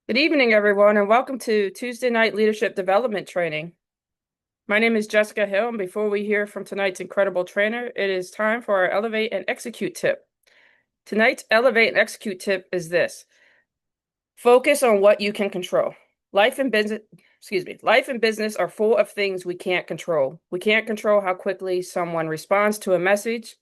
Good evening, everyone, and welcome to Tuesday Night Leadership Development Training. My name is Jessica Hill, and before we hear from tonight's incredible trainer, it is time for our Elevate and Execute tip. Tonight's Elevate and Execute tip is this: focus on what you can control. Life and business are full of things we can't control. We can't control how quickly someone responds to a message.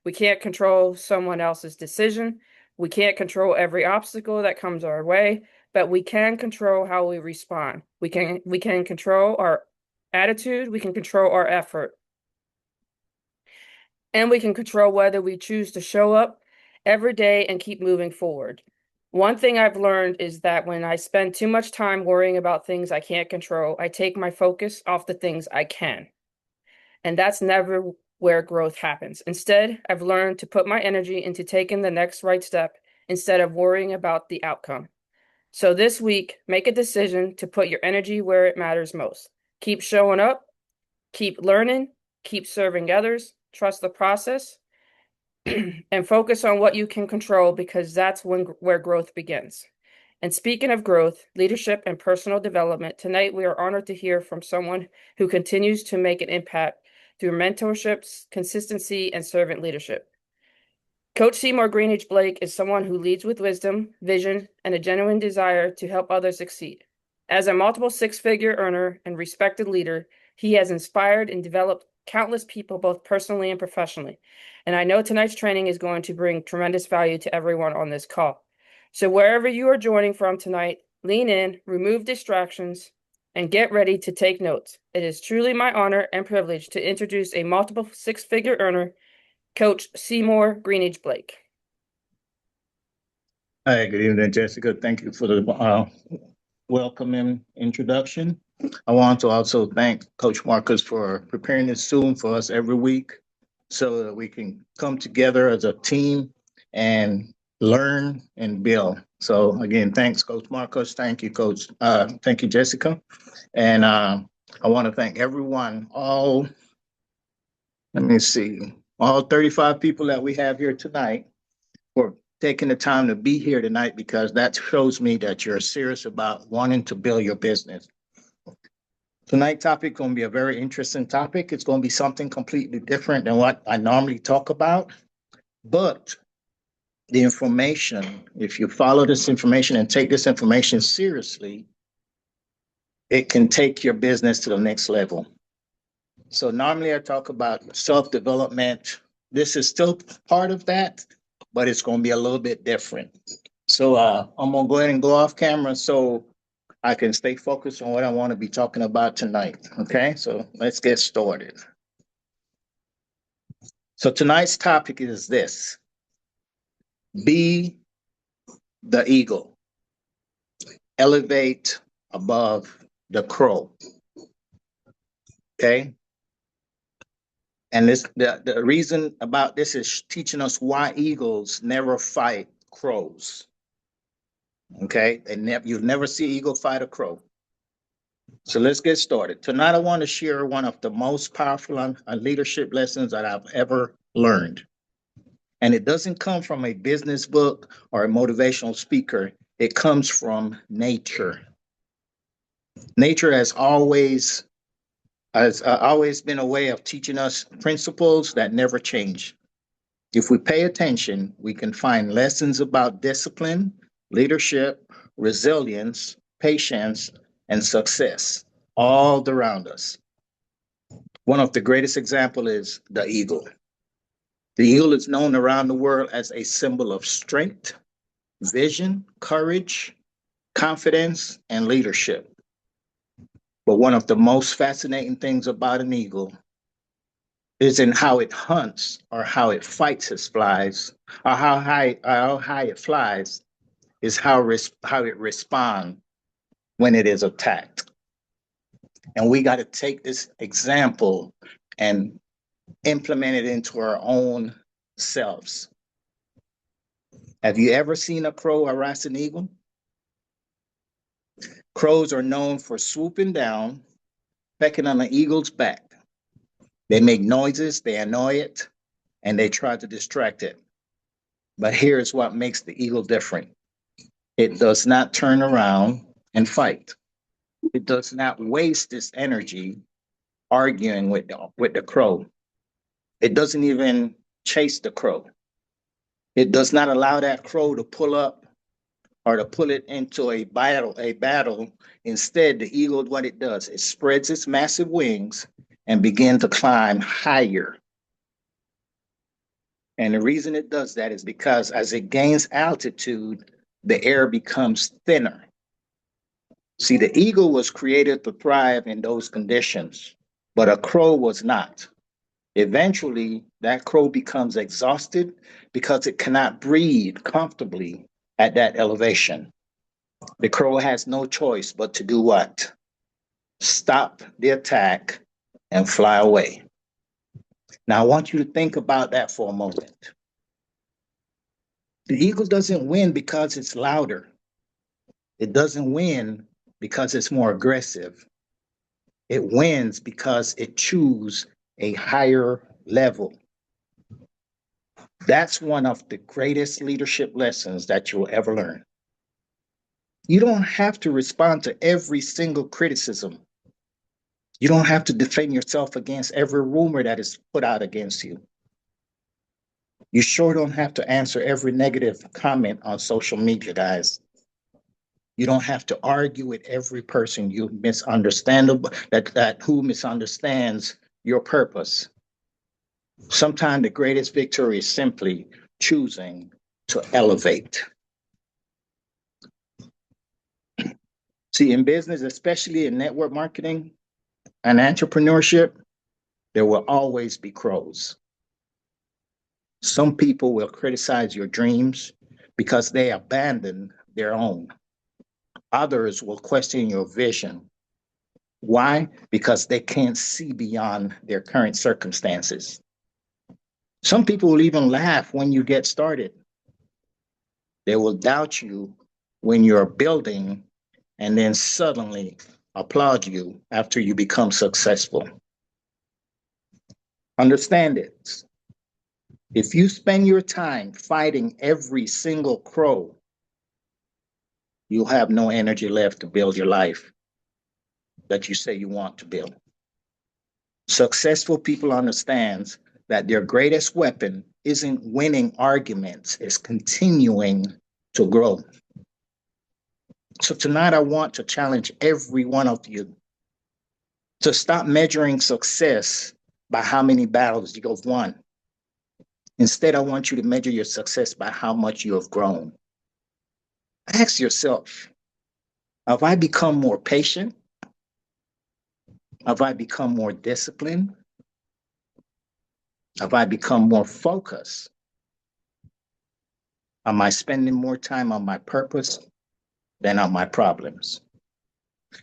We can't control someone else's decision. We can't control every obstacle that comes our way, but we can control how we respond. We can control our attitude, we can control our effort, and we can control whether we choose to show up every day and keep moving forward. One thing I've learned is that when I spend too much time worrying about things I can't control, I take my focus off the things I can. And that's never where growth happens. Instead, I've learned to put my energy into taking the next right step instead of worrying about the outcome. So this week, make a decision to put your energy where it matters most. Keep showing up, keep learning, keep serving others, trust the process, and focus on what you can control because that's where growth begins. And speaking of growth, leadership, and personal development, tonight we are honored to hear from someone who continues to make an impact through mentorships, consistency, and servant leadership. Coach Seymour Greenidge Blake is someone who leads with wisdom, vision, and a genuine desire to help others succeed. As a multiple six-figure earner and respected leader, he has inspired and developed countless people both personally and professionally. And I know tonight's training is going to bring tremendous value to everyone on this call. So wherever you are joining from tonight, lean in, remove distractions, and get ready to take notes. It is truly my honor and privilege to introduce a multiple six-figure earner, Coach Seymour Greenidge Blake. Hi, good evening, Jessica. Thank you for the welcoming introduction. I want to also thank Coach Marcus for preparing this Zoom for us every week so that we can come together as a team and learn and build. So again, thanks, Coach Marcus. Thank you, Coach. Thank you, Jessica. And I want to thank everyone, let me see, all 35 people that we have here tonight for taking the time to be here tonight because that shows me that you're serious about wanting to build your business. Tonight's topic is going to be a very interesting topic. It's going to be something completely different than what I normally talk about. But the information, if you follow this information and take this information seriously, it can take your business to the next level. So normally I talk about self-development. This is still part of that, but it's going to be a little bit different. So I'm going to go ahead and go off camera so I can stay focused on what I want to be talking about tonight. Okay, so let's get started. So tonight's topic is this: be the eagle, elevate above the crow. Okay. And the reason about this is teaching us why eagles never fight crows. Okay, you'll never see eagle fight a crow. So let's get started. Tonight, I want to share one of the most powerful leadership lessons that I've ever learned. And it doesn't come from a business book or a motivational speaker. It comes from nature. Nature has always been a way of teaching us principles that never change. If we pay attention, we can find lessons about discipline, leadership, resilience, patience, and success all around us. One of the greatest examples is the eagle. The eagle is known around the world as a symbol of strength, vision, courage, confidence, and leadership. But one of the most fascinating things about an eagle is in how it hunts or how it fights its flies, or how high it flies, is how it responds when it is attacked. And we got to take this example and implement it into our own selves. Have you ever seen a crow harass an eagle? Crows are known for swooping down, pecking on the eagle's back. They make noises, they annoy it, and they try to distract it. But here's what makes the eagle different. It does not turn around and fight. It does not waste its energy arguing with the crow. It doesn't even chase the crow. It does not allow that crow to pull up or to pull it into a battle. Instead, the eagle, what it does, it spreads its massive wings and begin to climb higher. And the reason it does that is because as it gains altitude, the air becomes thinner. See, the eagle was created to thrive in those conditions, but a crow was not. Eventually, that crow becomes exhausted because it cannot breathe comfortably at that elevation. The crow has no choice but to do what? Stop the attack and fly away. Now, I want you to think about that for a moment. The eagle doesn't win because it's louder. It doesn't win because it's more aggressive. It wins because it chooses a higher level. That's one of the greatest leadership lessons that you'll ever learn. You don't have to respond to every single criticism. You don't have to defend yourself against every rumor that is put out against you. You sure don't have to answer every negative comment on social media, guys. You don't have to argue with every person you misunderstand that who misunderstands your purpose. Sometimes the greatest victory is simply choosing to elevate. See, in business, especially in network marketing and entrepreneurship, there will always be crows. Some people will criticize your dreams because they abandon their own. Others will question your vision. Why? Because they can't see beyond their current circumstances. Some people will even laugh when you get started. They will doubt you when you're building and then suddenly applaud you after you become successful. Understand it. If you spend your time fighting every single crow, you'll have no energy left to build your life that you say you want to build. Successful people understand that their greatest weapon isn't winning arguments, it's continuing to grow. So tonight I want to challenge every one of you to stop measuring success by how many battles you have won. Instead, I want you to measure your success by how much you have grown. Ask yourself, have I become more patient? Have I become more disciplined? Have I become more focused? Am I spending more time on my purpose than on my problems?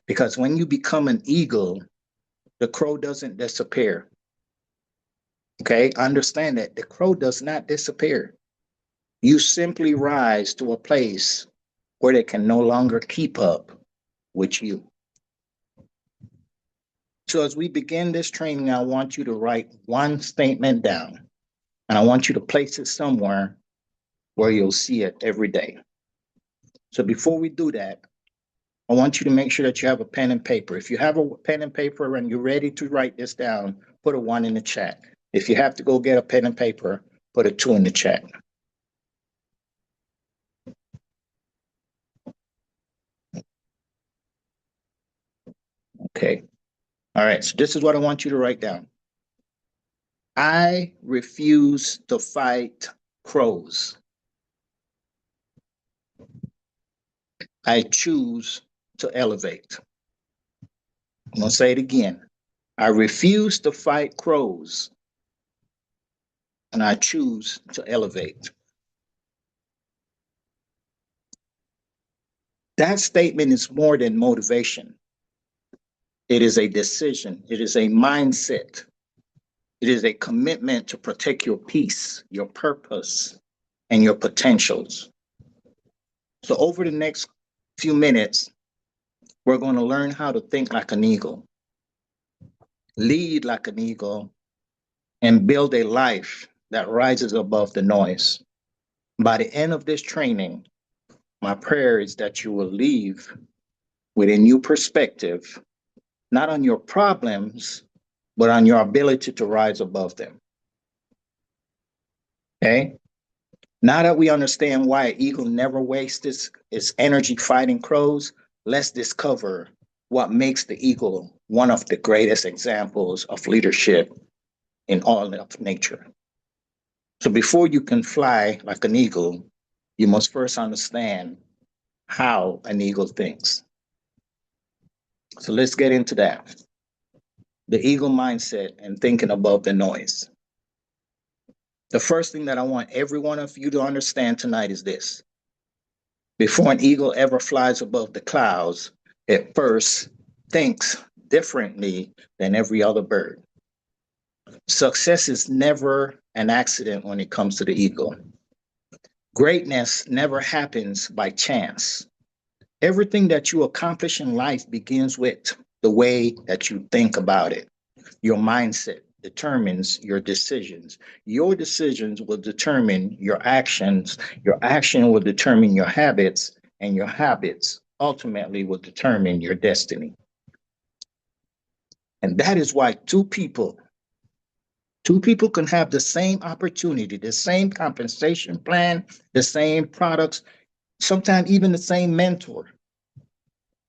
Because when you become an eagle, the crow doesn't disappear. Okay, understand that the crow does not disappear. You simply rise to a place where they can no longer keep up with you. So as we begin this training, I want you to write one statement down, and I want you to place it somewhere where you'll see it every day. So before we do that, I want you to make sure that you have a pen and paper. If you have a pen and paper and you're ready to write this down, put a 1 in the chat. If you have to go get a pen and paper, put a 2 in the chat. Okay. All right. So this is what I want you to write down. I refuse to fight crows. I choose to elevate. I'm going to say it again. I refuse to fight crows, and I choose to elevate. That statement is more than motivation. It is a decision. It is a mindset. It is a commitment to protect your peace, your purpose, and your potentials. So over the next few minutes, we're going to learn how to think like an eagle, lead like an eagle, and build a life that rises above the noise. By the end of this training, My prayer is that you will leave with a new perspective, not on your problems, but on your ability to rise above them. Okay? Now that we understand why an eagle never wastes its energy fighting crows, let's discover what makes the eagle one of the greatest examples of leadership in all of nature. So before you can fly like an eagle, you must first understand how an eagle thinks. So let's get into that. The eagle mindset and thinking above the noise. The first thing that I want every one of you to understand tonight is this. Before an eagle ever flies above the clouds, it first thinks differently than every other bird. Success is never an accident when it comes to the eagle. Greatness never happens by chance. Everything that you accomplish in life begins with the way that you think about it. Your mindset determines your decisions. Your decisions will determine your actions. Your action will determine your habits, and your habits ultimately will determine your destiny. And that is why two people can have the same opportunity, the same compensation plan, the same products, sometimes even the same mentor.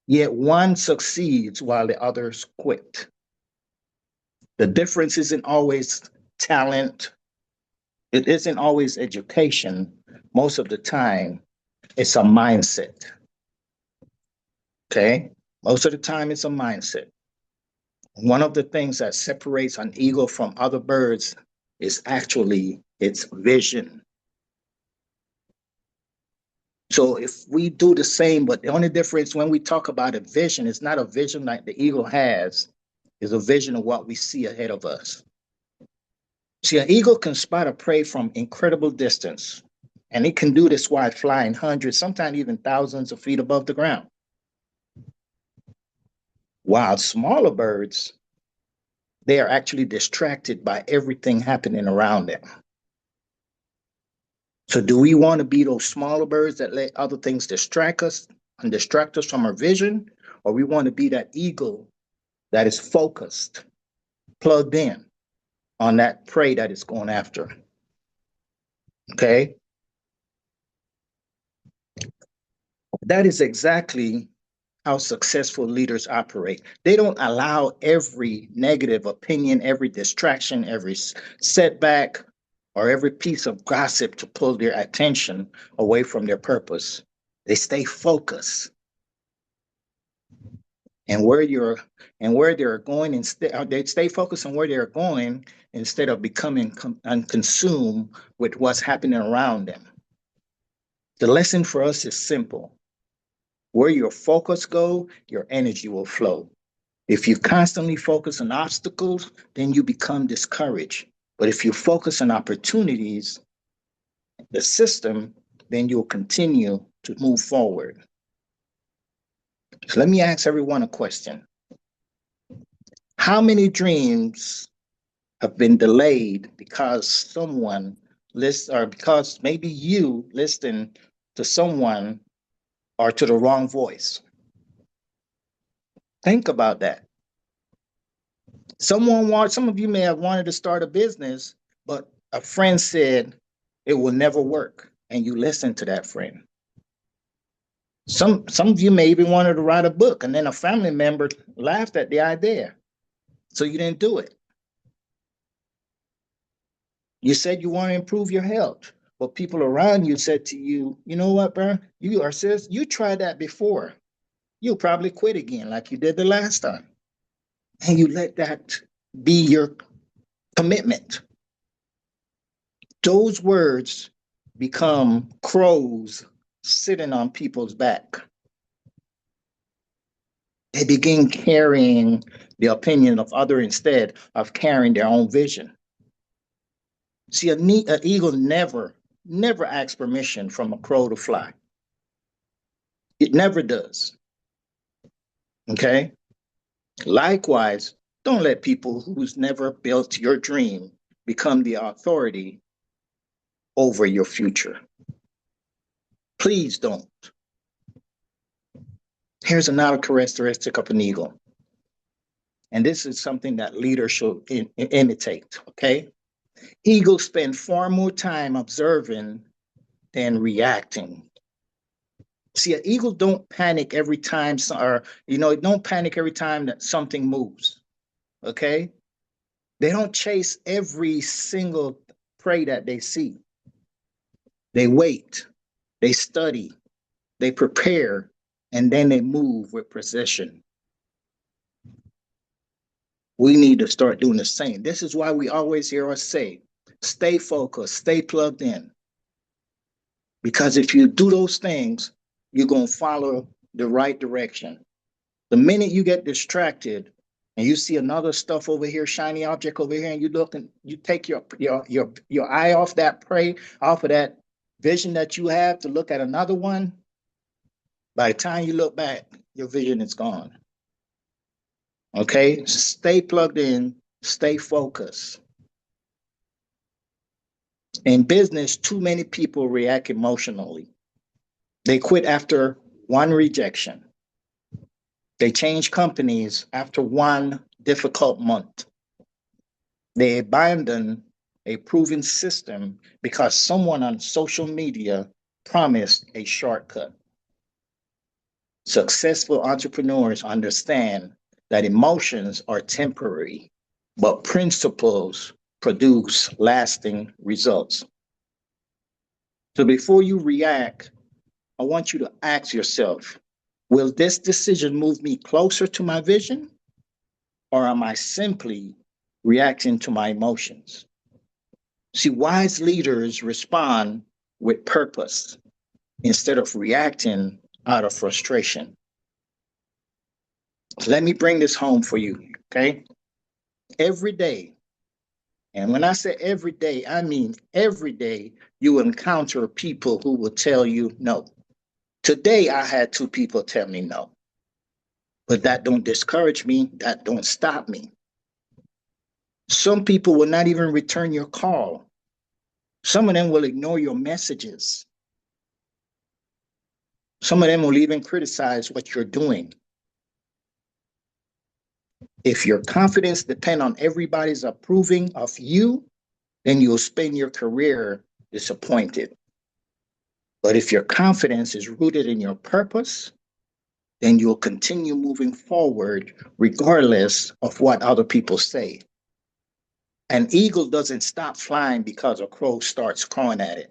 Yet one succeeds while the others quit. The difference isn't always talent. It isn't always education. Most of the time, it's a mindset. Okay? Most of the time, it's a mindset. One of the things that separates an eagle from other birds is actually its vision. So if we do the same, but the only difference when we talk about a vision, it's not a vision like the eagle has, it's a vision of what we see ahead of us. See, an eagle can spot a prey from incredible distance, and it can do this while flying hundreds, sometimes even thousands of feet above the ground. While smaller birds, they are actually distracted by everything happening around them. So do we want to be those smaller birds that let other things distract us and distract us from our vision? Or we want to be that eagle that is focused, plugged in on that prey that it's going after? Okay? That is exactly how successful leaders operate. They don't allow every negative opinion, every distraction, every setback, or every piece of gossip to pull their attention away from their purpose. They stay focused. And where they're going instead, they stay focused on where they're going instead of becoming consumed with what's happening around them. The lesson for us is simple. Where your focus go, your energy will flow. If you constantly focus on obstacles, then you become discouraged. But if you focus on opportunities, the system, then you'll continue to move forward. So let me ask everyone a question. How many dreams have been delayed because someone or because maybe you listened to someone or to the wrong voice? Think about that. Some of you may have wanted to start a business, but a friend said it will never work, and you listened to that friend. Some of you may even wanted to write a book, and then a family member laughed at the idea, so you didn't do it. You said you want to improve your health, but people around you said to you, you know what, bro? You tried that before. You'll probably quit again like you did the last time. And you let that be your commitment. Those words become crows sitting on people's back. They begin carrying the opinion of others instead of carrying their own vision. See, an eagle never asks permission from a crow to fly. It never does. Okay? Likewise, don't let people who's never built your dream become the authority over your future. Please don't. Here's another characteristic of an eagle. And this is something that leaders should imitate, okay? Eagles spend far more time observing than reacting. See, an eagle don't panic every time, or, it don't panic every time that something moves, okay? They don't chase every single prey that they see. They wait, they study, they prepare, and then they move with precision. We need to start doing the same. This is why we always hear us say, stay focused, stay plugged in. Because if you do those things, you're going to follow the right direction. The minute you get distracted and you see another stuff over here, shiny object over here, and you look and you take your eye off that prey, off of that vision that you have to look at another one, by the time you look back, your vision is gone. Okay? Stay plugged in, stay focused. In business, too many people react emotionally. They quit after one rejection. They change companies after one difficult month. They abandon a proven system because someone on social media promised a shortcut. Successful entrepreneurs understand that emotions are temporary, but principles produce lasting results. So before you react, I want you to ask yourself, will this decision move me closer to my vision? Or am I simply reacting to my emotions? See, wise leaders respond with purpose instead of reacting out of frustration. Let me bring this home for you, okay? Every day, and when I say every day, I mean every day, you encounter people who will tell you no. Today, I had two people tell me no. But that don't discourage me, that don't stop me. Some people will not even return your call. Some of them will ignore your messages. Some of them will even criticize what you're doing. If your confidence depends on everybody's approving of you, then you'll spend your career disappointed. But if your confidence is rooted in your purpose, then you'll continue moving forward regardless of what other people say. An eagle doesn't stop flying because a crow starts crowing at it.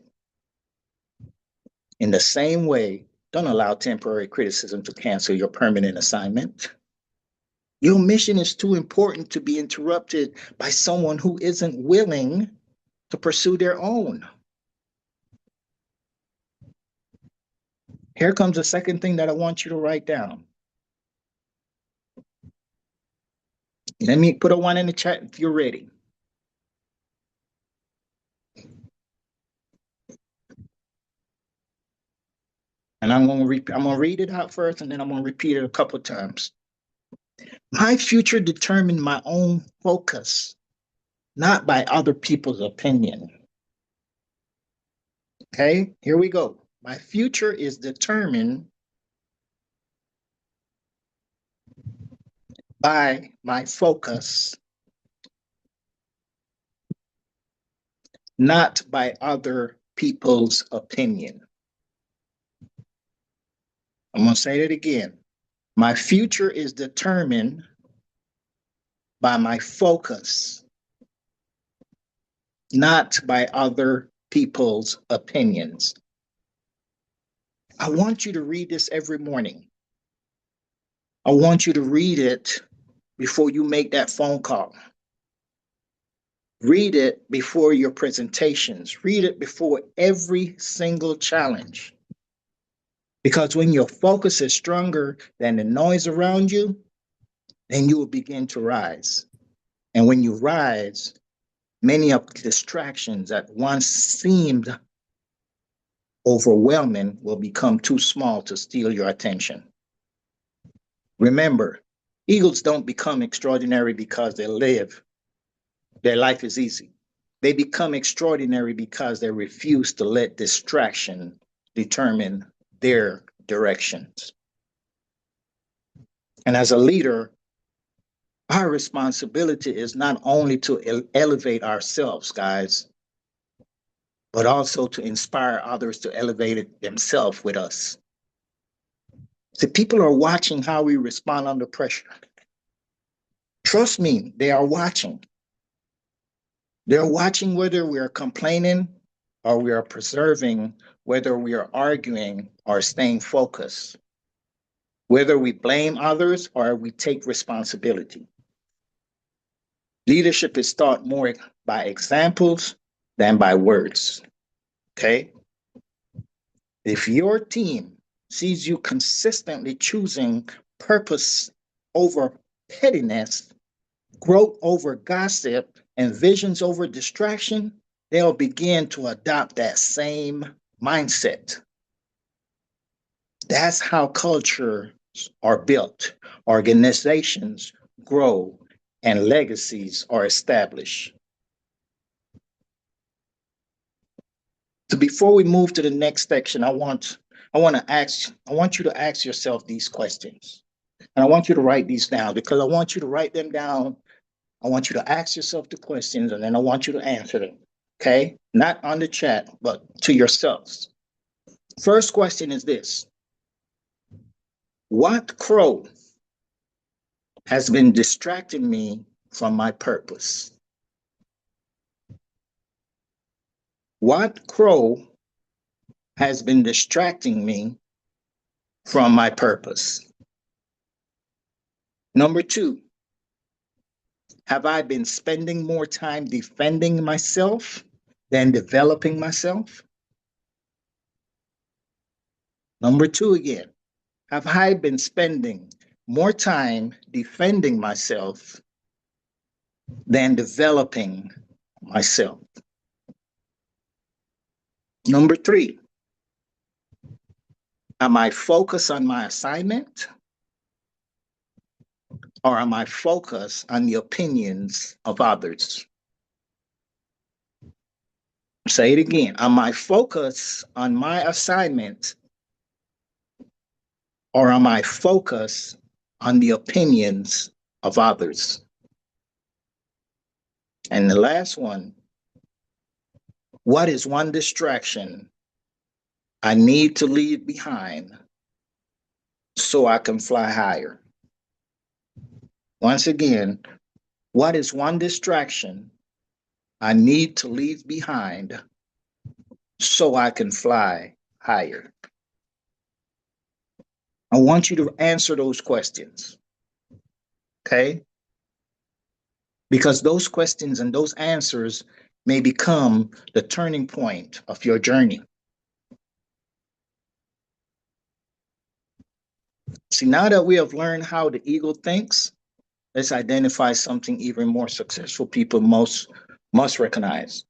In the same way, don't allow temporary criticism to cancel your permanent assignment. Your mission is too important to be interrupted by someone who isn't willing to pursue their own. Here comes the second thing that I want you to write down. Let me put a one in the chat if you're ready. And I'm going to read it out first, and then I'm going to repeat it a couple of times. My future determined my own focus, not by other people's opinion. Okay, here we go. My future is determined by my focus, not by other people's opinion. I'm going to say it again. My future is determined by my focus, not by other people's opinions. I want you to read this every morning. I want you to read it before you make that phone call. Read it before your presentations. Read it before every single challenge. Because when your focus is stronger than the noise around you, then you will begin to rise. And when you rise, many of the distractions that once seemed overwhelming will become too small to steal your attention. Remember, eagles don't become extraordinary because their life is easy. They become extraordinary because they refuse to let distraction determine their directions. And as a leader, our responsibility is not only to elevate ourselves, guys, but also to inspire others to elevate it themselves with us. See, people are watching how we respond under pressure. Trust me, they are watching. They're watching whether we are complaining or we are preserving, whether we are arguing or staying focused, whether we blame others or we take responsibility. Leadership is taught more by examples than by words. Okay? If your team sees you consistently choosing purpose over pettiness, growth over gossip, and visions over distraction, they'll begin to adopt that same mindset. That's how cultures are built, organizations grow, and legacies are established. So before we move to the next section, I want you to ask yourself these questions. And I want you to write these down because I want you to write them down. I want you to ask yourself the questions and then I want you to answer them. Okay? Not on the chat, but to yourselves. First question is this: what crow has been distracting me from my purpose? What crow has been distracting me from my purpose? Number two, have I been spending more time defending myself than developing myself? Number two again, have I been spending more time defending myself than developing myself? Number three, am I focused on my assignment or am I focused on the opinions of others? Say it again. Am I focused on my assignment or am I focused on the opinions of others? And the last one, what is one distraction I need to leave behind so I can fly higher? Once again, what is one distraction I need to leave behind so I can fly higher? I want you to answer those questions, okay? Because those questions and those answers may become the turning point of your journey. See, now that we have learned how the eagle thinks, let's identify something even more successful people must recognize: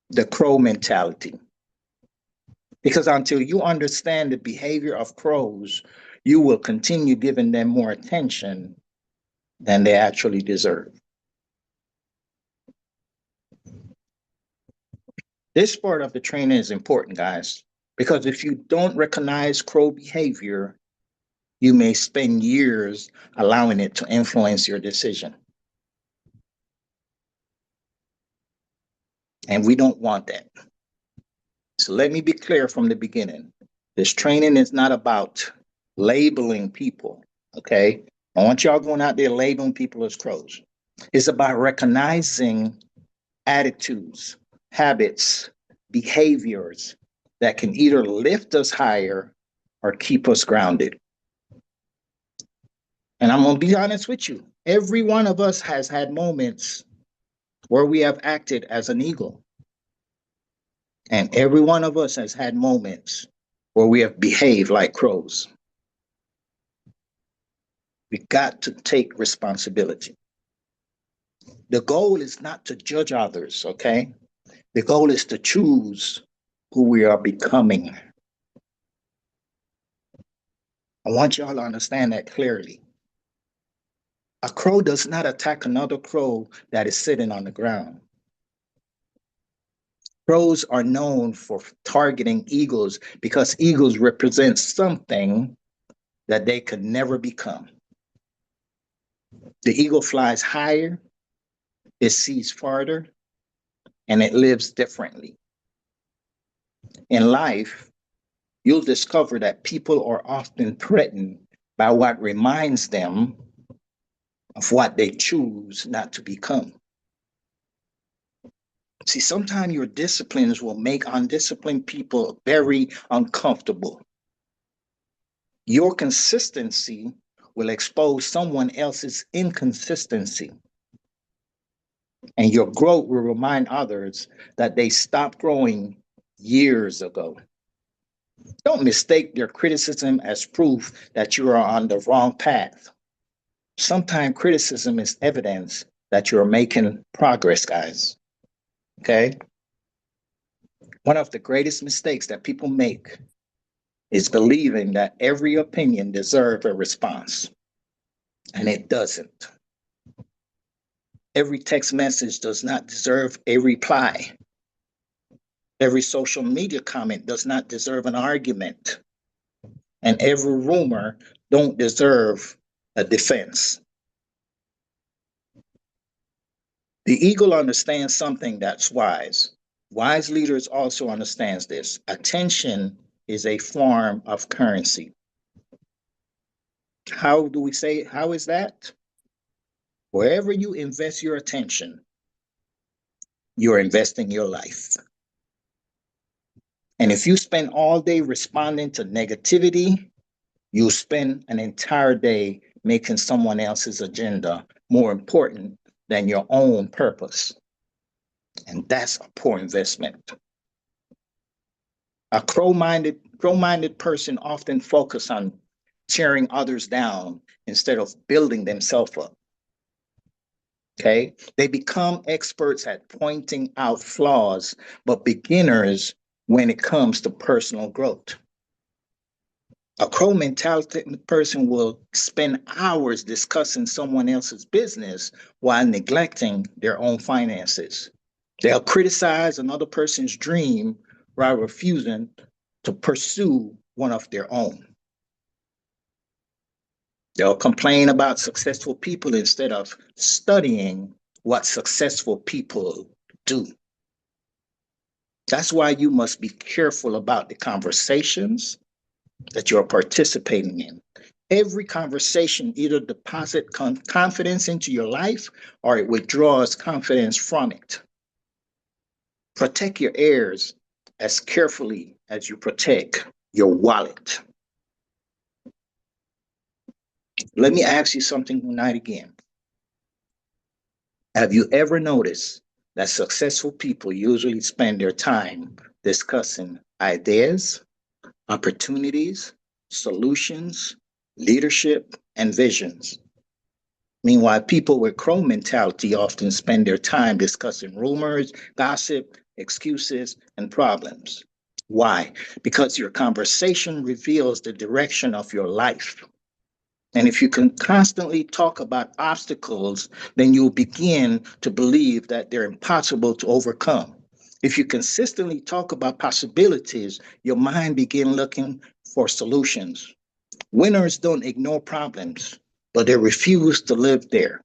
the crow mentality. Because until you understand the behavior of crows, you will continue giving them more attention than they actually deserve. This part of the training is important, guys, because if you don't recognize crow behavior, you may spend years allowing it to influence your decision. And we don't want that. So let me be clear from the beginning. This training is not about labeling people, okay? I want y'all going out there labeling people as crows. It's about recognizing attitudes, habits, behaviors that can either lift us higher or keep us grounded. And I'm going to be honest with you. Every one of us has had moments where we have acted as an eagle. And every one of us has had moments where we have behaved like crows. We got to take responsibility. The goal is not to judge others, okay? The goal is to choose who we are becoming. I want y'all to understand that clearly. A crow does not attack another crow that is sitting on the ground. Crows are known for targeting eagles because eagles represent something that they could never become. The eagle flies higher, it sees farther, and it lives differently. In life, you'll discover that people are often threatened by what reminds them of what they choose not to become. See, sometimes your disciplines will make undisciplined people very uncomfortable. Your consistency will expose someone else's inconsistency, and your growth will remind others that they stopped growing years ago. Don't mistake their criticism as proof that you are on the wrong path. Sometimes criticism is evidence that you're making progress, guys. Okay? One of the greatest mistakes that people make is believing that every opinion deserves a response, and it doesn't. Every text message does not deserve a reply. Every social media comment does not deserve an argument. And every rumor don't deserve a defense. The eagle understands something that's wise. Wise leaders also understands this. Attention is a form of currency. How do we say, how is that? Wherever you invest your attention, you're investing your life. And if you spend all day responding to negativity, you'll spend an entire day making someone else's agenda more important than your own purpose. And that's a poor investment. A crow-minded person often focus on tearing others down instead of building themselves up. Okay? They become experts at pointing out flaws, but beginners when it comes to personal growth. A crow mentality person will spend hours discussing someone else's business while neglecting their own finances. They'll criticize another person's dream while refusing to pursue one of their own. They'll complain about successful people instead of studying what successful people do. That's why you must be careful about the conversations that you're participating in. Every conversation either deposits confidence into your life or it withdraws confidence from it. Protect your heirs as carefully as you protect your wallet. Let me ask you something tonight again. Have you ever noticed that successful people usually spend their time discussing ideas, opportunities, solutions, leadership, and visions? Meanwhile, people with crow mentality often spend their time discussing rumors, gossip, excuses, and problems. Why? Because your conversation reveals the direction of your life. And if you can constantly talk about obstacles, then you'll begin to believe that they're impossible to overcome. If you consistently talk about possibilities, your mind begin looking for solutions. Winners don't ignore problems, but they refuse to live there.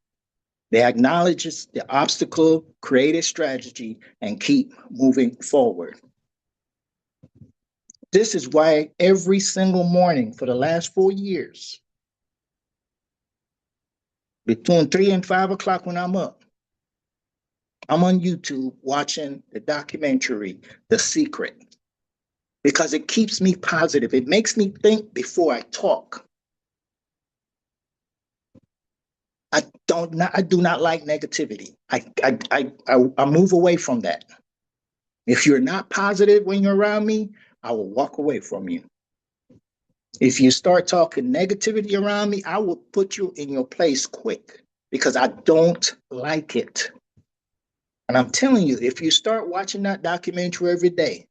They acknowledge the obstacle, create a strategy, and keep moving forward. This is why every single morning for the last 4 years, between 3 and 5 o'clock when I'm up, I'm on YouTube watching the documentary, The Secret, because it keeps me positive. It makes me think before I talk. I do not like negativity. I move away from that. If you're not positive when you're around me, I will walk away from you. If you start talking negativity around me, I will put you in your place quick because I don't like it. And I'm telling you, if you start watching that documentary every day,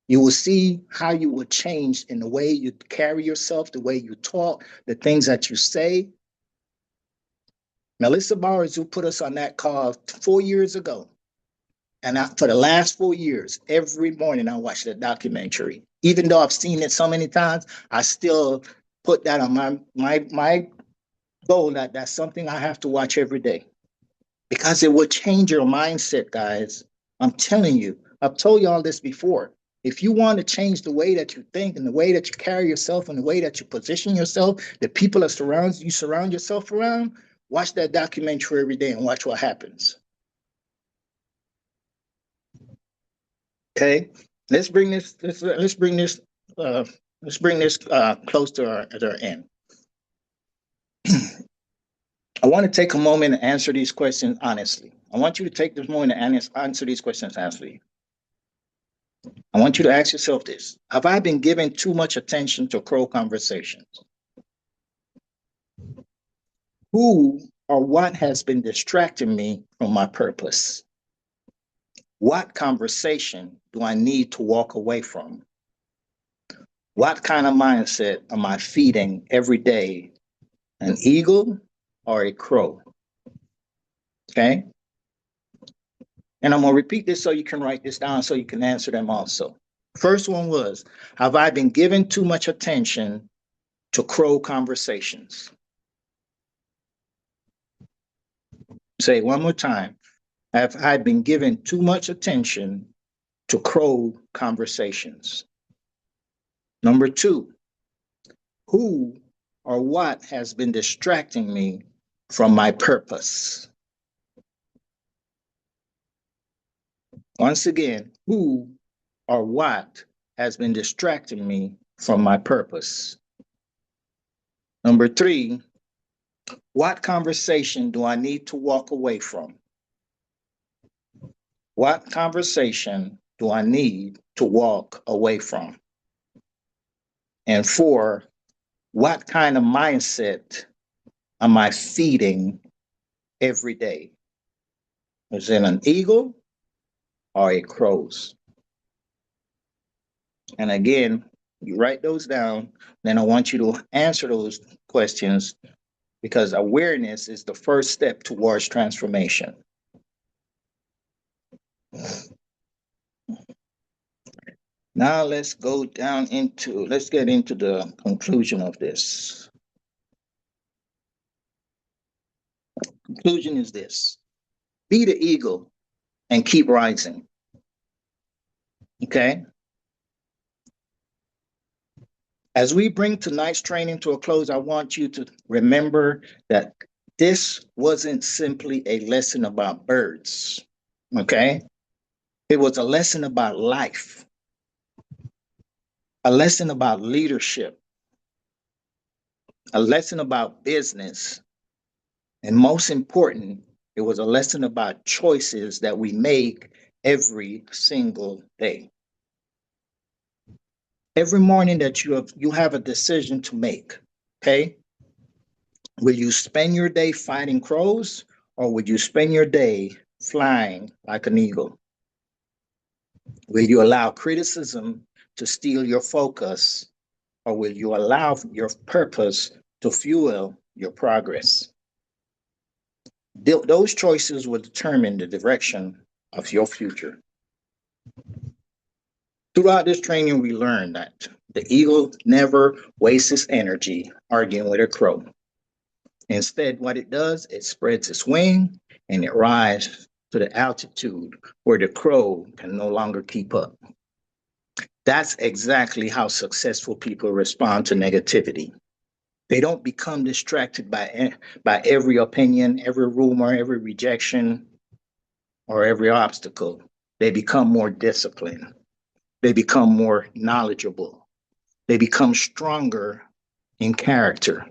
you will see how you will change in the way you carry yourself, the way you talk, the things that you say. Melissa Bowers, who put us on that call 4 years ago, and for the last 4 years, every morning I watch that documentary. Even though I've seen it so many times, I still put that on my goal, that's something I have to watch every day because it will change your mindset, guys. I'm telling you, I've told you all this before. If you want to change the way that you think and the way that you carry yourself and the way that you position yourself, the people that surround yourself around, watch that documentary every day and watch what happens. Okay, let's bring this. Let's bring this. Uh, let's bring this close to our end. I want to take a moment and answer these questions honestly. I want you to take this moment and answer these questions honestly. I want you to ask yourself this. Have I been giving too much attention to crow conversations? Who or what has been distracting me from my purpose? What conversation do I need to walk away from? What kind of mindset am I feeding every day? An eagle or a crow? Okay. And I'm going to repeat this so you can write this down so you can answer them also. First one was, have I been giving too much attention to crow conversations? Say it one more time. Have I been giving too much attention to crow conversations? Number two, who or what has been distracting me from my purpose? Once again, who or what has been distracting me from my purpose? Number three, what conversation do I need to walk away from? What conversation do I need to walk away from? And four, what kind of mindset am I feeding every day? Is it an eagle or a crow's? And again, you write those down. Then I want you to answer those questions because awareness is the first step towards transformation. Now let's get into the conclusion of this. Conclusion is this: be the eagle and keep rising. Okay? As we bring tonight's training to a close, I want you to remember that this wasn't simply a lesson about birds. Okay? It was a lesson about life, a lesson about leadership, a lesson about business, and most important, it was a lesson about choices that we make every single day. Every morning that you have a decision to make. Okay? Will you spend your day fighting crows or will you spend your day flying like an eagle? Will you allow criticism to steal your focus or will you allow your purpose to fuel your progress? Those choices will determine the direction of your future. Throughout this training, we learned that the eagle never wastes its energy arguing with a crow. Instead, what it does, it spreads its wing and it rises to the altitude where the crow can no longer keep up. That's exactly how successful people respond to negativity. They don't become distracted by every opinion, every rumor, every rejection, or every obstacle. They become more disciplined. They become more knowledgeable. They become stronger in character.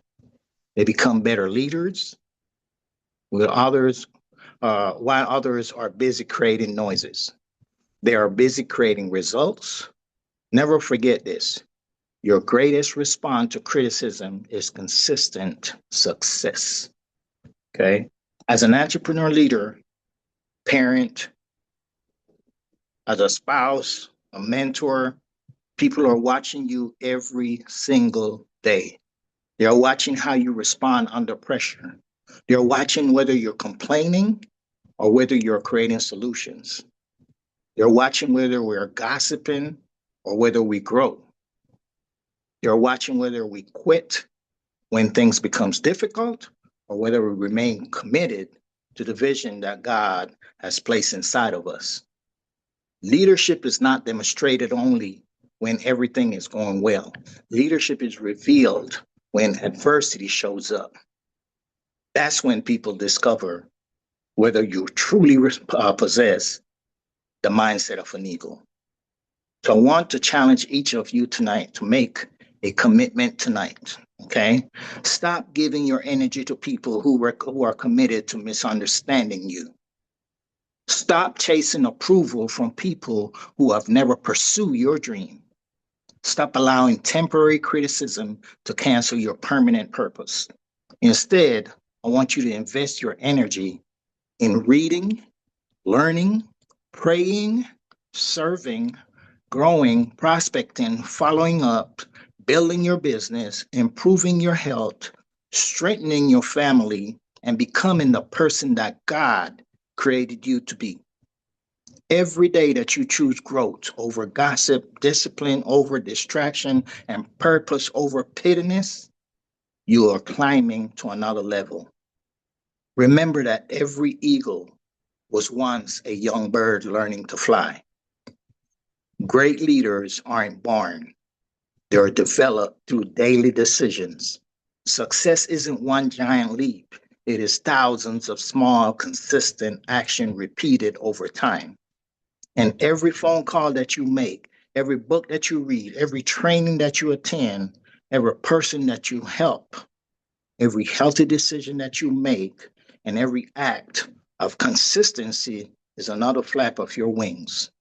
They become better leaders while others are busy creating noises. They are busy creating results. Never forget this. Your greatest response to criticism is consistent success. Okay. As an entrepreneur leader, parent, as a spouse, a mentor, people are watching you every single day. They're watching how you respond under pressure. They're watching whether you're complaining or whether you're creating solutions. They're watching whether we're gossiping or whether we grow. They're watching whether we quit when things becomes difficult or whether we remain committed to the vision that God has placed inside of us. Leadership is not demonstrated only when everything is going well. Leadership is revealed when adversity shows up. That's when people discover whether you truly possess the mindset of an eagle. So I want to challenge each of you tonight to make a commitment tonight. Okay? Stop giving your energy to people who are committed to misunderstanding you. Stop chasing approval from people who have never pursued your dream. Stop allowing temporary criticism to cancel your permanent purpose. Instead, I want you to invest your energy in reading, learning, praying, serving, growing, prospecting, following up, building your business, improving your health, strengthening your family, and becoming the person that God created you to be. Every day that you choose growth over gossip, discipline over distraction, and purpose over pettiness, you are climbing to another level. Remember that every eagle was once a young bird learning to fly. Great leaders aren't born, they're developed through daily decisions. Success isn't one giant leap, it is thousands of small, consistent action repeated over time. And every phone call that you make, every book that you read, every training that you attend, every person that you help, every healthy decision that you make, and every act of consistency is another flap of your wings.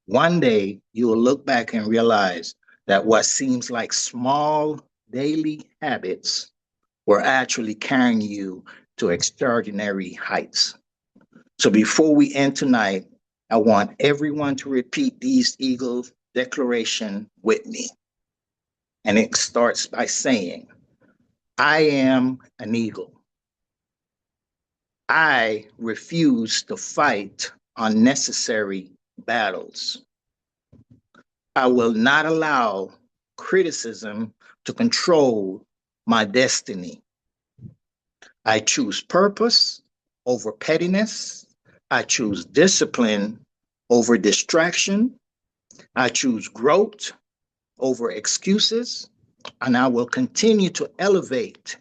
One day you will look back and realize that what seems like small daily habits were actually carrying you to extraordinary heights. So before we end tonight, I want everyone to repeat these Eagle declaration with me. And it starts by saying, I am an eagle. I refuse to fight unnecessary battles. I will not allow criticism to control my destiny. I choose purpose over pettiness. I choose discipline over distraction. I choose growth over excuses. And I will continue to elevate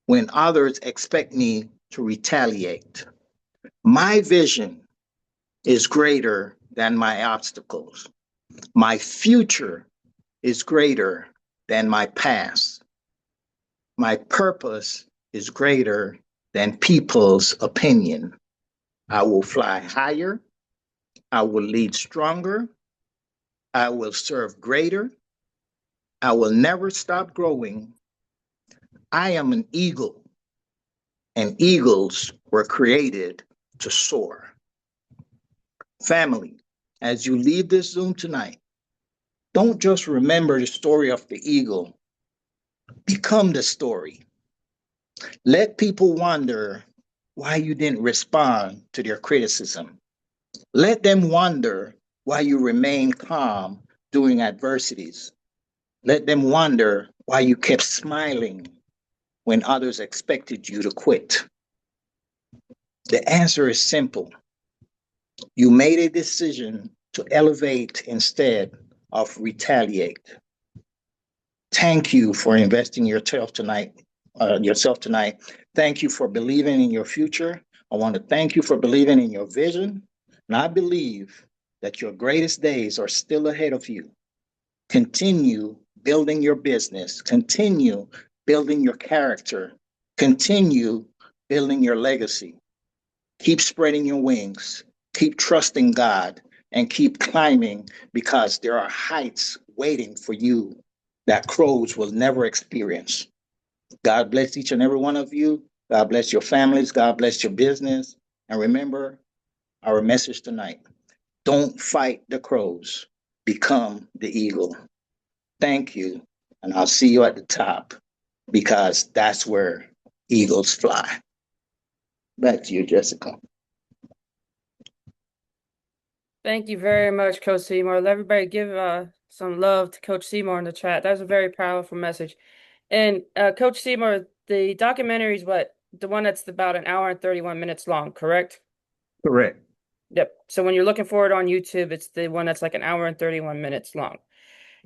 when others expect me to retaliate. My vision is greater than my obstacles. My future is greater than my past. My purpose is greater than people's opinion. I will fly higher. I will lead stronger. I will serve greater. I will never stop growing. I am an eagle, and eagles were created to soar. Family, as you leave this Zoom tonight, don't just remember the story of the eagle, become the story. Let people wonder why you didn't respond to their criticism. Let them wonder why you remained calm during adversities. Let them wonder why you kept smiling when others expected you to quit. The answer is simple. You made a decision to elevate instead of retaliate. Thank you for investing yourself tonight. Thank you for believing in your future. I want to thank you for believing in your vision. And I believe that your greatest days are still ahead of you. Continue building your business. Continue building your character. Continue building your legacy. Keep spreading your wings. Keep trusting God and keep climbing because there are heights waiting for you that crows will never experience. God bless each and every one of you. God bless your families. God bless your business. And remember our message tonight. Don't fight the crows. Become the eagle. Thank you. And I'll see you at the top because that's where eagles fly. Back to you, Jessica. Thank you very much, Coach Seymour. Let everybody give some love to Coach Seymour in the chat. That was a very powerful message. And Coach Seymour, the documentary is what the one that's about an hour and 31 minutes long, correct? Correct. Yep. So when you're looking for it on YouTube, it's the one that's like an hour and 31 minutes long.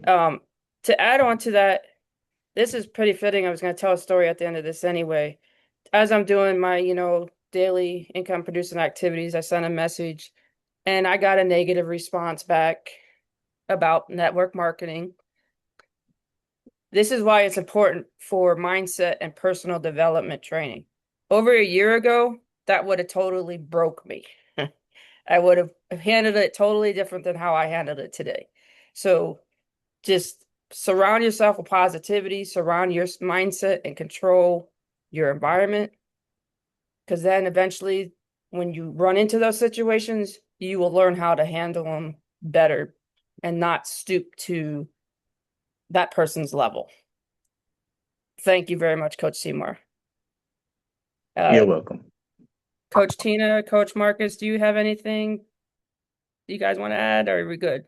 Um, to add on to that, this is pretty fitting. I was going to tell a story at the end of this anyway. As I'm doing my, daily income producing activities, I sent a message and I got a negative response back about network marketing. This is why it's important for mindset and personal development training. Over a year ago, that would have totally broke me. I would have handled it totally different than how I handled it today. So just surround yourself with positivity, surround your mindset and control your environment. Because then eventually, when you run into those situations, you will learn how to handle them better and not stoop to that person's level. Thank you very much, Coach Seymour. You're Uh, welcome. Coach Tina, Coach Marcus, do you have anything you guys want to add, or are we good?